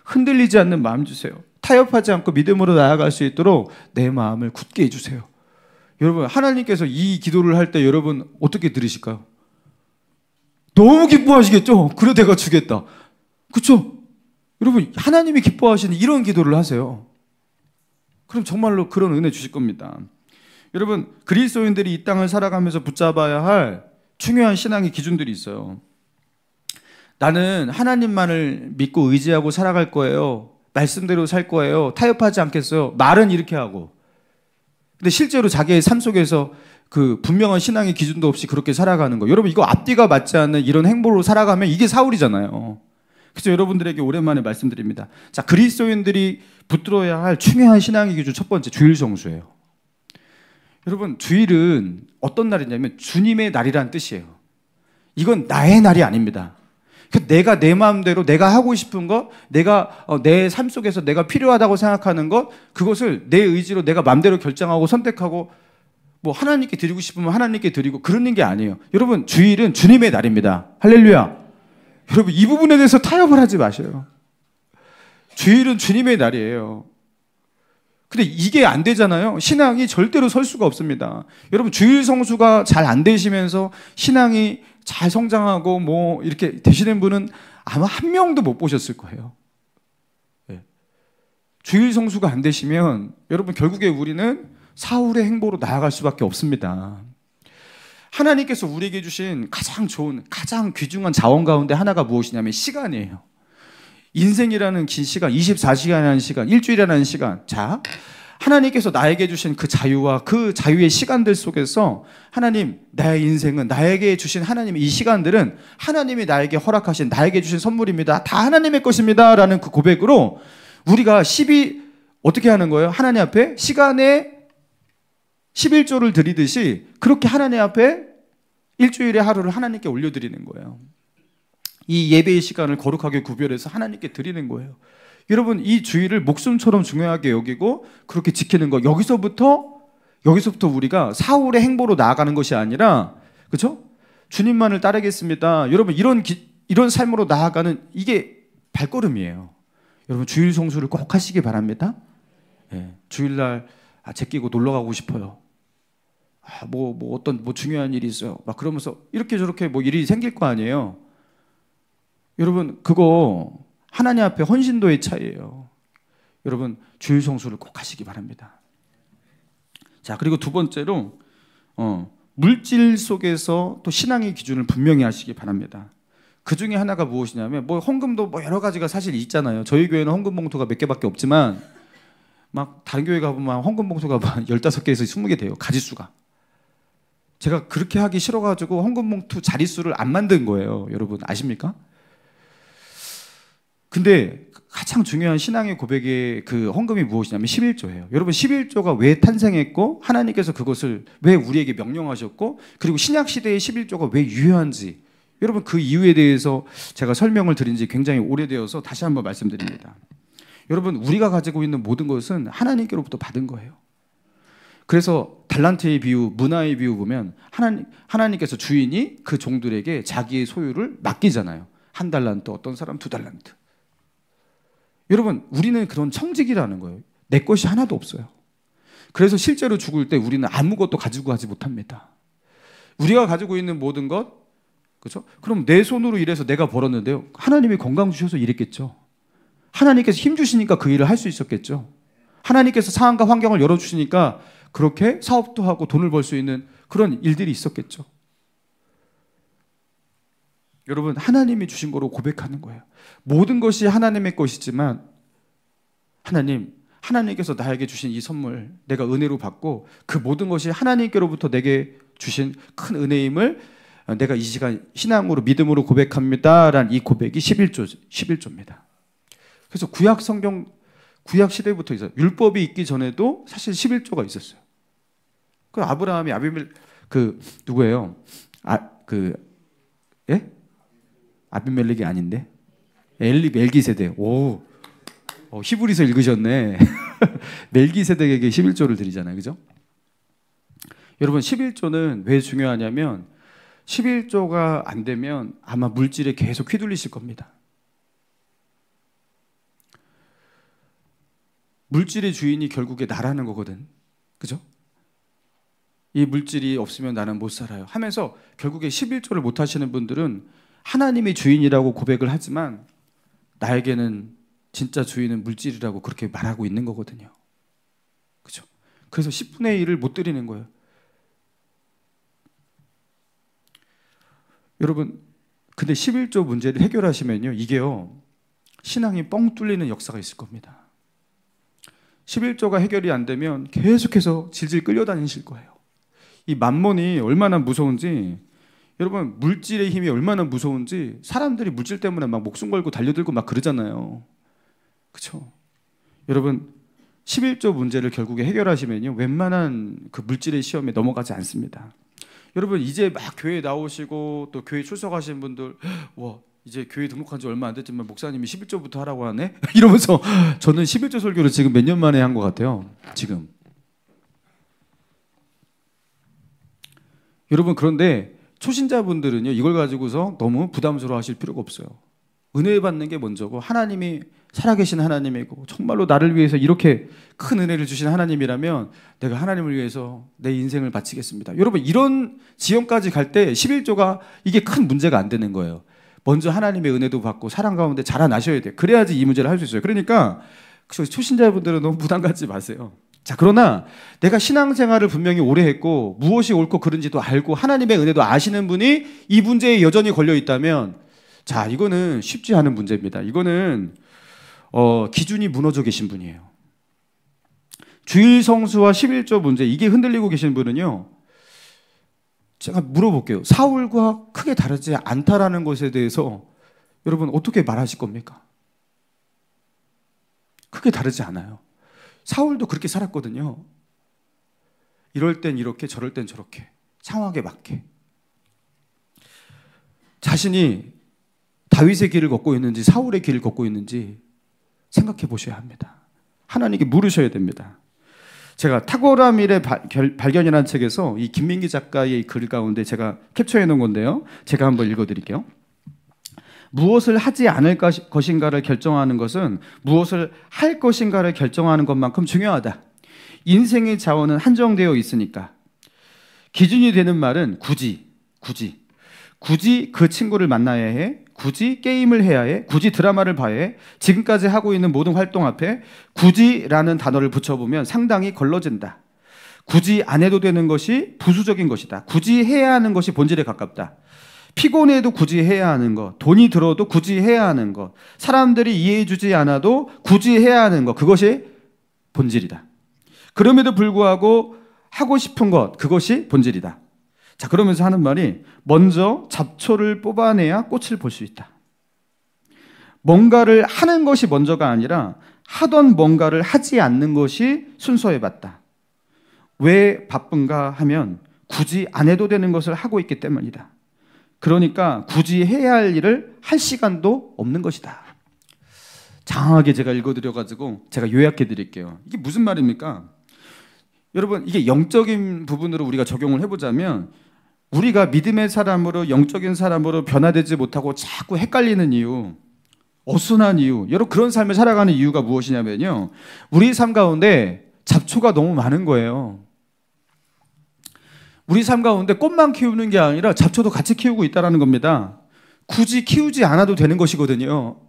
A: 흔들리지 않는 마음 주세요. 타협하지 않고 믿음으로 나아갈 수 있도록 내 마음을 굳게 해주세요. 여러분, 하나님께서 이 기도를 할 때 여러분 어떻게 들으실까요? 너무 기뻐하시겠죠? 그래 내가 주겠다. 그렇죠? 여러분, 하나님이 기뻐하시는 이런 기도를 하세요. 그럼 정말로 그런 은혜 주실 겁니다. 여러분, 그리스도인들이 이 땅을 살아가면서 붙잡아야 할 중요한 신앙의 기준들이 있어요. 나는 하나님만을 믿고 의지하고 살아갈 거예요. 말씀대로 살 거예요. 타협하지 않겠어요. 말은 이렇게 하고. 근데 실제로 자기의 삶 속에서 그 분명한 신앙의 기준도 없이 그렇게 살아가는 거. 여러분, 이거 앞뒤가 맞지 않는 이런 행보로 살아가면 이게 사울이잖아요. 그래서 여러분들에게 오랜만에 말씀드립니다. 자, 그리스도인들이 붙들어야 할 중요한 신앙의 기준 첫 번째, 주일 성수예요. 여러분, 주일은 어떤 날이냐면 주님의 날이란 뜻이에요. 이건 나의 날이 아닙니다. 내가 내 마음대로 내가 하고 싶은 것, 내가 내 삶 속에서 내가 필요하다고 생각하는 것, 그것을 내 의지로 내가 마음대로 결정하고 선택하고 뭐 하나님께 드리고 싶으면 하나님께 드리고 그러는 게 아니에요. 여러분, 주일은 주님의 날입니다. 할렐루야. 여러분, 이 부분에 대해서 타협을 하지 마셔요. 주일은 주님의 날이에요. 근데 이게 안 되잖아요. 신앙이 절대로 설 수가 없습니다. 여러분, 주일 성수가 잘 안 되시면서 신앙이 잘 성장하고 뭐 이렇게 되시는 분은 아마 한 명도 못 보셨을 거예요. 네. 주일 성수가 안 되시면 여러분, 결국에 우리는 사울의 행보로 나아갈 수밖에 없습니다. 하나님께서 우리에게 주신 가장 좋은, 가장 귀중한 자원 가운데 하나가 무엇이냐면 시간이에요. 인생이라는 긴 시간, 24시간이라는 시간, 일주일이라는 시간. 자, 하나님께서 나에게 주신 그 자유와 그 자유의 시간들 속에서 하나님, 나의 인생은 나에게 주신 하나님의 이 시간들은 하나님이 나에게 허락하신, 나에게 주신 선물입니다. 다 하나님의 것입니다. 라는 그 고백으로 우리가 어떻게 하는 거예요? 하나님 앞에 시간에 11조를 드리듯이 그렇게 하나님 앞에 일주일의 하루를 하나님께 올려드리는 거예요. 이 예배의 시간을 거룩하게 구별해서 하나님께 드리는 거예요. 여러분, 이 주일을 목숨처럼 중요하게 여기고 그렇게 지키는 거, 여기서부터 우리가 사울의 행보로 나아가는 것이 아니라, 그렇죠? 주님만을 따르겠습니다. 여러분, 이런 삶으로 나아가는 이게 발걸음이에요. 여러분, 주일 성수를 꼭 하시기 바랍니다. 네, 주일날 제끼고 놀러 가고 싶어요. 어떤 중요한 일이 있어요. 막 그러면서 이렇게 저렇게 뭐 일이 생길 거 아니에요. 여러분, 그거 하나님 앞에 헌신도의 차이예요. 여러분, 주일 성수를 꼭 하시기 바랍니다. 자, 그리고 두 번째로 물질 속에서 또 신앙의 기준을 분명히 하시기 바랍니다. 그 중에 하나가 무엇이냐면 헌금도 여러 가지가 사실 있잖아요. 저희 교회는 헌금 봉투가 몇 개밖에 없지만 막 다른 교회 가보면 헌금 봉투가 15개에서 20개 돼요. 가지수가. 제가 그렇게 하기 싫어가지고 헌금 봉투 자릿수를 안 만든 거예요. 여러분 아십니까? 근데 가장 중요한 신앙의 고백의 그 헌금이 무엇이냐면 11조예요. 여러분, 11조가 왜 탄생했고 하나님께서 그것을 왜 우리에게 명령하셨고 그리고 신약 시대의 11조가 왜 유효한지, 여러분 그 이유에 대해서 제가 설명을 드린 지 굉장히 오래되어서 다시 한번 말씀드립니다. 여러분, 우리가 가지고 있는 모든 것은 하나님께로부터 받은 거예요. 그래서 달란트의 비유, 문화의 비유 보면 하나님께서 주인이 그 종들에게 자기의 소유를 맡기잖아요. 1달란트, 어떤 사람 2달란트. 여러분, 우리는 그런 청직이라는 거예요. 내 것이 하나도 없어요. 그래서 실제로 죽을 때 우리는 아무것도 가지고 가지 못합니다. 우리가 가지고 있는 모든 것, 그렇죠? 그럼 내 손으로 일해서 내가 벌었는데요. 하나님이 건강 주셔서 일했겠죠. 하나님께서 힘 주시니까 그 일을 할 수 있었겠죠. 하나님께서 상황과 환경을 열어주시니까 그렇게 사업도 하고 돈을 벌 수 있는 그런 일들이 있었겠죠. 여러분, 하나님이 주신 거로 고백하는 거예요. 모든 것이 하나님의 것이지만 하나님께서 나에게 주신 이 선물, 내가 은혜로 받고 그 모든 것이 하나님께로부터 내게 주신 큰 은혜임을 내가 이 시간 신앙으로 믿음으로 고백합니다라는 이 고백이 11조입니다. 그래서 구약 시대부터 있어요. 율법이 있기 전에도 사실 11조가 있었어요. 그 아브라함이 누구예요? 예? 아비멜렉이 아닌데? 멜기세덱. 오, 히브리서 읽으셨네. 멜기세덱에게 11조를 드리잖아요. 그죠? 여러분, 11조는 왜 중요하냐면 11조가 안 되면 아마 물질에 계속 휘둘리실 겁니다. 물질의 주인이 결국에 나라는 거거든. 그죠? 이 물질이 없으면 나는 못 살아요 하면서 결국에 11조를 못 하시는 분들은 하나님이 주인이라고 고백을 하지만 나에게는 진짜 주인은 물질이라고 그렇게 말하고 있는 거거든요. 그죠? 그래서 10분의 1을 못 드리는 거예요. 여러분, 근데 11조 문제를 해결하시면요, 이게요, 신앙이 뻥 뚫리는 역사가 있을 겁니다. 11조가 해결이 안 되면 계속해서 질질 끌려다니실 거예요. 이 만몬이 얼마나 무서운지, 여러분, 물질의 힘이 얼마나 무서운지 사람들이 물질 때문에 막 목숨 걸고 달려들고 막 그러잖아요. 그렇죠? 여러분, 11조 문제를 결국에 해결하시면요, 웬만한 그 물질의 시험에 넘어가지 않습니다. 여러분, 이제 막 교회 나오시고 또 교회 출석하시는 분들, 와, 이제 교회 등록한 지 얼마 안 됐지만 목사님이 11조부터 하라고 하네? 이러면서 저는 11조 설교를 지금 몇 년 만에 한 것 같아요. 지금. 여러분, 그런데 초신자분들은요, 이걸 가지고서 너무 부담스러워 하실 필요가 없어요. 은혜 받는 게 먼저고, 하나님이 살아계신 하나님이고 정말로 나를 위해서 이렇게 큰 은혜를 주신 하나님이라면 내가 하나님을 위해서 내 인생을 바치겠습니다. 여러분, 이런 지형까지 갈 때 11조가 이게 큰 문제가 안 되는 거예요. 먼저 하나님의 은혜도 받고 사랑 가운데 자라나셔야 돼요. 그래야지 이 문제를 할 수 있어요. 그러니까 초신자분들은 너무 부담 갖지 마세요. 자, 그러나 내가 신앙생활을 분명히 오래 했고 무엇이 옳고 그른지도 알고 하나님의 은혜도 아시는 분이 이 문제에 여전히 걸려 있다면, 자, 이거는 쉽지 않은 문제입니다. 이거는 기준이 무너져 계신 분이에요. 주일 성수와 11조 문제, 이게 흔들리고 계신 분은요, 제가 물어볼게요. 사울과 크게 다르지 않다라는 것에 대해서 여러분 어떻게 말하실 겁니까? 크게 다르지 않아요. 사울도 그렇게 살았거든요. 이럴 땐 이렇게, 저럴 땐 저렇게, 상황에 맞게. 자신이 다윗의 길을 걷고 있는지 사울의 길을 걷고 있는지 생각해 보셔야 합니다. 하나님께 물으셔야 됩니다. 제가 탁월한 일의 발견이라는 책에서 이 김민기 작가의 글 가운데 제가 캡처해 놓은 건데요, 제가 한번 읽어드릴게요. 무엇을 하지 않을 것인가를 결정하는 것은 무엇을 할 것인가를 결정하는 것만큼 중요하다. 인생의 자원은 한정되어 있으니까. 기준이 되는 말은 굳이 그 친구를 만나야 해, 굳이 게임을 해야 해, 굳이 드라마를 봐야 해, 지금까지 하고 있는 모든 활동 앞에 굳이라는 단어를 붙여보면 상당히 걸러진다. 굳이 안 해도 되는 것이 부수적인 것이다. 굳이 해야 하는 것이 본질에 가깝다. 피곤해도 굳이 해야 하는 것, 돈이 들어도 굳이 해야 하는 것, 사람들이 이해해주지 않아도 굳이 해야 하는 것, 그것이 본질이다. 그럼에도 불구하고 하고 싶은 것, 그것이 본질이다. 자, 그러면서 하는 말이, 먼저 잡초를 뽑아내야 꽃을 볼 수 있다. 뭔가를 하는 것이 먼저가 아니라 하던 뭔가를 하지 않는 것이 순서에 맞다. 왜 바쁜가 하면 굳이 안 해도 되는 것을 하고 있기 때문이다. 그러니까 굳이 해야 할 일을 할 시간도 없는 것이다. 장하게 제가 읽어드려가지고 제가 요약해 드릴게요. 이게 무슨 말입니까? 여러분, 이게 영적인 부분으로 우리가 적용을 해보자면, 우리가 믿음의 사람으로, 영적인 사람으로 변화되지 못하고 자꾸 헷갈리는 이유, 어순한 이유, 여러분 그런 삶을 살아가는 이유가 무엇이냐면요, 우리 삶 가운데 잡초가 너무 많은 거예요. 우리 삶 가운데 꽃만 키우는 게 아니라 잡초도 같이 키우고 있다는 겁니다. 굳이 키우지 않아도 되는 것이거든요.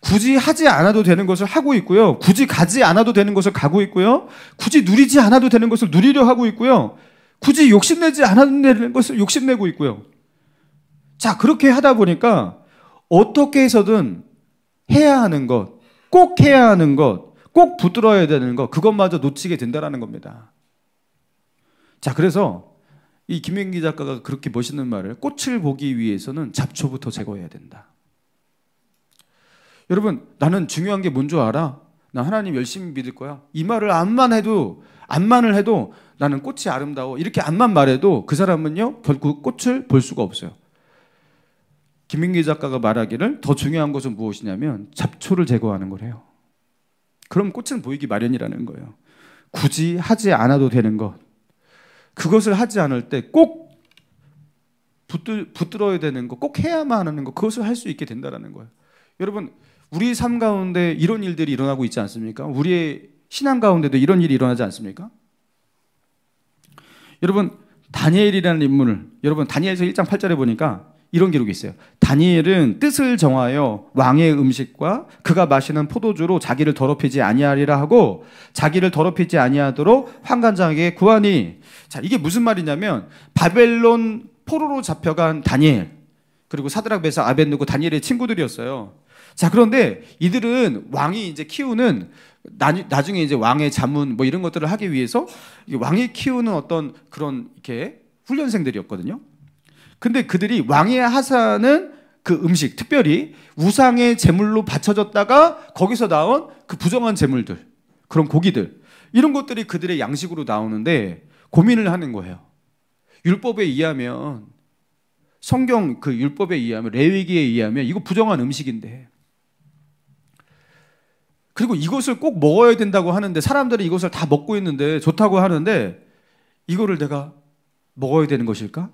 A: 굳이 하지 않아도 되는 것을 하고 있고요. 굳이 가지 않아도 되는 것을 가고 있고요. 굳이 누리지 않아도 되는 것을 누리려 하고 있고요. 굳이 욕심내지 않아도 되는 것을 욕심내고 있고요. 자, 그렇게 하다 보니까 어떻게 해서든 해야 하는 것, 꼭 해야 하는 것, 꼭 붙들어야 되는 것, 그것마저 놓치게 된다는 겁니다. 자, 그래서 이 김민기 작가가 그렇게 멋있는 말을, 꽃을 보기 위해서는 잡초부터 제거해야 된다. 여러분, 나는 중요한 게 뭔 줄 알아? 나 하나님 열심히 믿을 거야. 이 말을 암만을 해도 나는 꽃이 아름다워. 이렇게 암만 말해도 그 사람은요, 결국 꽃을 볼 수가 없어요. 김민기 작가가 말하기를 더 중요한 것은 무엇이냐면 잡초를 제거하는 거래요. 그럼 꽃은 보이기 마련이라는 거예요. 굳이 하지 않아도 되는 것, 그것을 하지 않을 때 꼭 붙들어야 되는 것, 꼭 해야만 하는 것, 그것을 할 수 있게 된다는 거예요. 여러분, 우리 삶 가운데 이런 일들이 일어나고 있지 않습니까? 우리의 신앙 가운데도 이런 일이 일어나지 않습니까? 여러분, 다니엘이라는 인물을, 여러분 다니엘서 1장 8절에 보니까 이런 기록이 있어요. 다니엘은 뜻을 정하여 왕의 음식과 그가 마시는 포도주로 자기를 더럽히지 아니하리라 하고 자기를 더럽히지 아니하도록 환관장에게 구하니. 자, 이게 무슨 말이냐면 바벨론 포로로 잡혀간 다니엘, 그리고 사드락 메삭 아벳느고 다니엘의 친구들이었어요. 자, 그런데 이들은 왕이 이제 키우는, 나중에 이제 왕의 자문 뭐 이런 것들을 하기 위해서 왕이 키우는 어떤 그런 이렇게 훈련생들이었거든요. 근데 그들이 왕이 하사는 그 음식, 특별히 우상의 제물로 바쳐졌다가 거기서 나온 그 부정한 제물들, 그런 고기들, 이런 것들이 그들의 양식으로 나오는데 고민을 하는 거예요. 율법에 의하면, 성경 그 율법에 의하면, 레위기에 의하면 이거 부정한 음식인데, 그리고 이것을 꼭 먹어야 된다고 하는데 사람들이 이것을 다 먹고 있는데 좋다고 하는데 이거를 내가 먹어야 되는 것일까?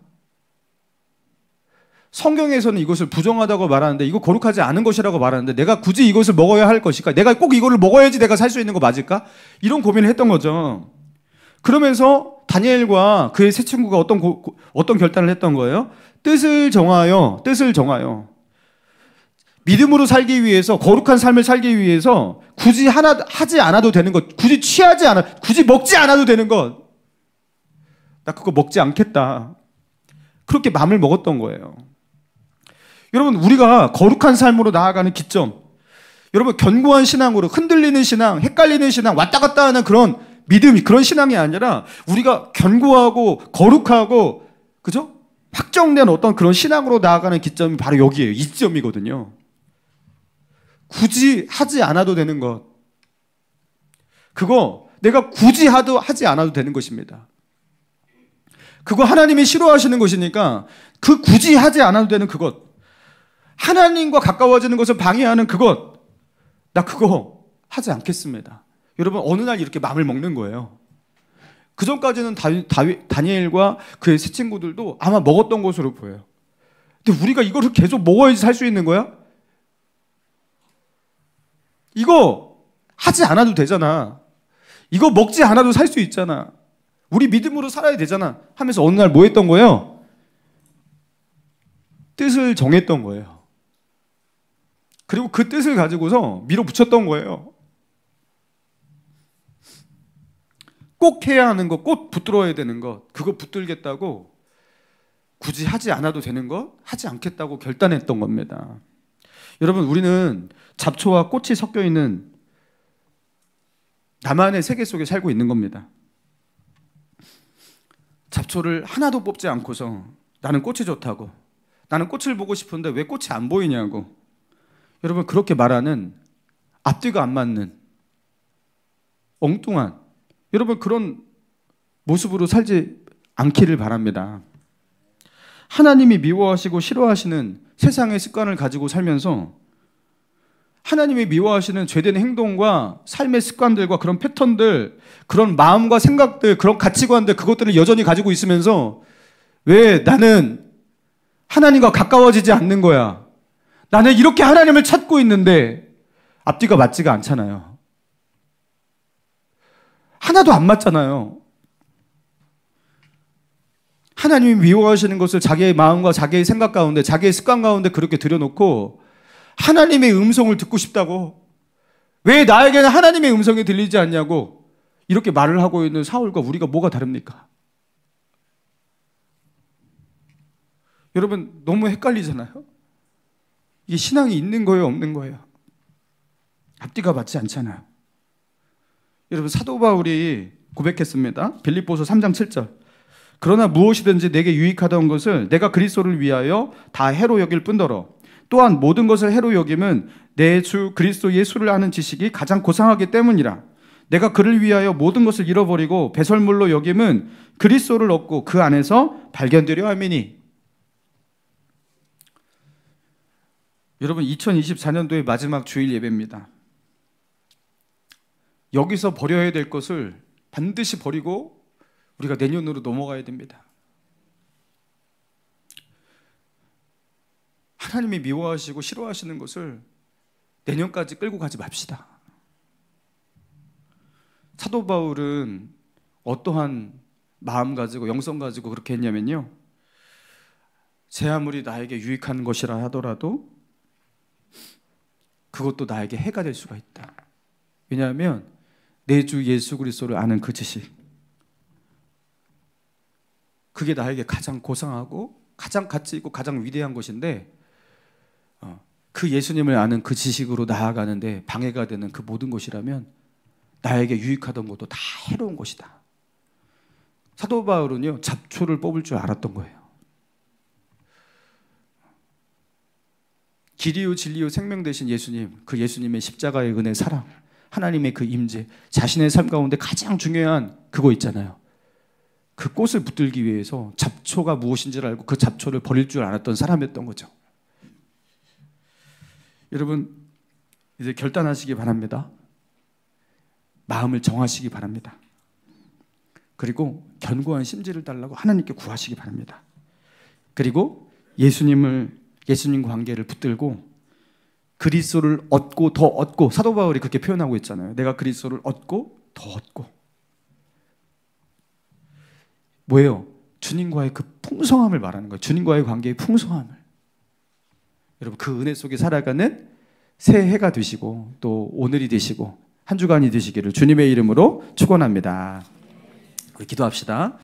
A: 성경에서는 이것을 부정하다고 말하는데 이거 거룩하지 않은 것이라고 말하는데 내가 굳이 이것을 먹어야 할 것일까? 내가 꼭 이거를 먹어야지 내가 살 수 있는 거 맞을까? 이런 고민을 했던 거죠. 그러면서 다니엘과 그의 세 친구가 어떤 결단을 했던 거예요? 뜻을 정하여 믿음으로 살기 위해서, 거룩한 삶을 살기 위해서 굳이 하지 않아도 되는 것, 굳이 먹지 않아도 되는 것, 나 그거 먹지 않겠다. 그렇게 마음을 먹었던 거예요. 여러분, 우리가 거룩한 삶으로 나아가는 기점, 여러분 견고한 신앙으로, 흔들리는 신앙, 헷갈리는 신앙, 왔다 갔다 하는 그런 믿음, 그런 신앙이 아니라 우리가 견고하고 거룩하고, 그죠? 확정된 어떤 그런 신앙으로 나아가는 기점이 바로 여기에요. 이 지점이거든요. 굳이 하지 않아도 되는 것, 그거 내가 굳이 하지 않아도 되는 것입니다. 그거 하나님이 싫어하시는 것이니까 그 굳이 하지 않아도 되는 그것, 하나님과 가까워지는 것을 방해하는 그것, 나 그거 하지 않겠습니다. 여러분, 어느 날 이렇게 마음을 먹는 거예요. 그 전까지는 다니엘과 그의 세 친구들도 아마 먹었던 것으로 보여요. 근데 우리가 이거를 계속 먹어야지 살 수 있는 거야? 이거 하지 않아도 되잖아. 이거 먹지 않아도 살 수 있잖아. 우리 믿음으로 살아야 되잖아 하면서 어느 날 뭐 했던 거예요? 뜻을 정했던 거예요. 그리고 그 뜻을 가지고서 밀어붙였던 거예요. 꼭 해야 하는 것, 꼭 붙들어야 되는 것, 그거 붙들겠다고 굳이 하지 않아도 되는 것, 하지 않겠다고 결단했던 겁니다. 여러분, 우리는 잡초와 꽃이 섞여 있는 나만의 세계 속에 살고 있는 겁니다. 잡초를 하나도 뽑지 않고서 나는 꽃이 좋다고, 나는 꽃을 보고 싶은데 왜 꽃이 안 보이냐고, 여러분, 그렇게 말하는, 앞뒤가 안 맞는 엉뚱한, 여러분, 그런 모습으로 살지 않기를 바랍니다. 하나님이 미워하시고 싫어하시는 세상의 습관을 가지고 살면서 하나님이 미워하시는 죄된 행동과 삶의 습관들과 그런 패턴들, 그런 마음과 생각들, 그런 가치관들, 그것들을 여전히 가지고 있으면서 왜 나는 하나님과 가까워지지 않는 거야? 나는 이렇게 하나님을 찾고 있는데 앞뒤가 맞지가 않잖아요. 하나도 안 맞잖아요. 하나님이 미워하시는 것을 자기의 마음과 자기의 생각 가운데, 자기의 습관 가운데 그렇게 들여놓고 하나님의 음성을 듣고 싶다고, 왜 나에게는 하나님의 음성이 들리지 않냐고 이렇게 말을 하고 있는 사울과 우리가 뭐가 다릅니까? 여러분, 너무 헷갈리잖아요. 이게 신앙이 있는 거예요, 없는 거예요? 앞뒤가 맞지 않잖아요. 여러분, 사도 바울이 고백했습니다. 빌립보서 3장 7절. 그러나 무엇이든지 내게 유익하던 것을 내가 그리스도를 위하여 다 해로 여길 뿐더러 또한 모든 것을 해로 여김은 내 주 그리스도 예수를 아는 지식이 가장 고상하기 때문이라. 내가 그를 위하여 모든 것을 잃어버리고 배설물로 여김은 그리스도를 얻고 그 안에서 발견되려 함이니. 여러분, 2024년도의 마지막 주일 예배입니다. 여기서 버려야 될 것을 반드시 버리고 우리가 내년으로 넘어가야 됩니다. 하나님이 미워하시고 싫어하시는 것을 내년까지 끌고 가지 맙시다. 사도 바울은 어떠한 마음 가지고 영성 가지고 그렇게 했냐면요, 제 아무리 나에게 유익한 것이라 하더라도 그것도 나에게 해가 될 수가 있다. 왜냐하면 내 주 예수 그리스도를 아는 그 지식, 그게 나에게 가장 고상하고 가장 가치 있고 가장 위대한 것인데, 그 예수님을 아는 그 지식으로 나아가는데 방해가 되는 그 모든 것이라면 나에게 유익하던 것도 다 해로운 것이다. 사도 바울은요, 잡초를 뽑을 줄 알았던 거예요. 길이요 진리요 생명 되신 예수님, 그 예수님의 십자가의 은혜, 사랑, 하나님의 그 임재, 자신의 삶 가운데 가장 중요한 그거 있잖아요. 그 꽃을 붙들기 위해서 잡초가 무엇인지를 알고 그 잡초를 버릴 줄 알았던 사람이었던 거죠. 여러분, 이제 결단하시기 바랍니다. 마음을 정하시기 바랍니다. 그리고 견고한 심지를 달라고 하나님께 구하시기 바랍니다. 그리고 예수님 관계를 붙들고 그리스도를 얻고 더 얻고, 사도 바울이 그렇게 표현하고 있잖아요. 내가 그리스도를 얻고 더 얻고. 뭐예요? 주님과의 그 풍성함을 말하는 거예요. 주님과의 관계의 풍성함을. 여러분, 그 은혜 속에 살아가는 새해가 되시고 또 오늘이 되시고 한 주간이 되시기를 주님의 이름으로 축원합니다. 우리 기도합시다.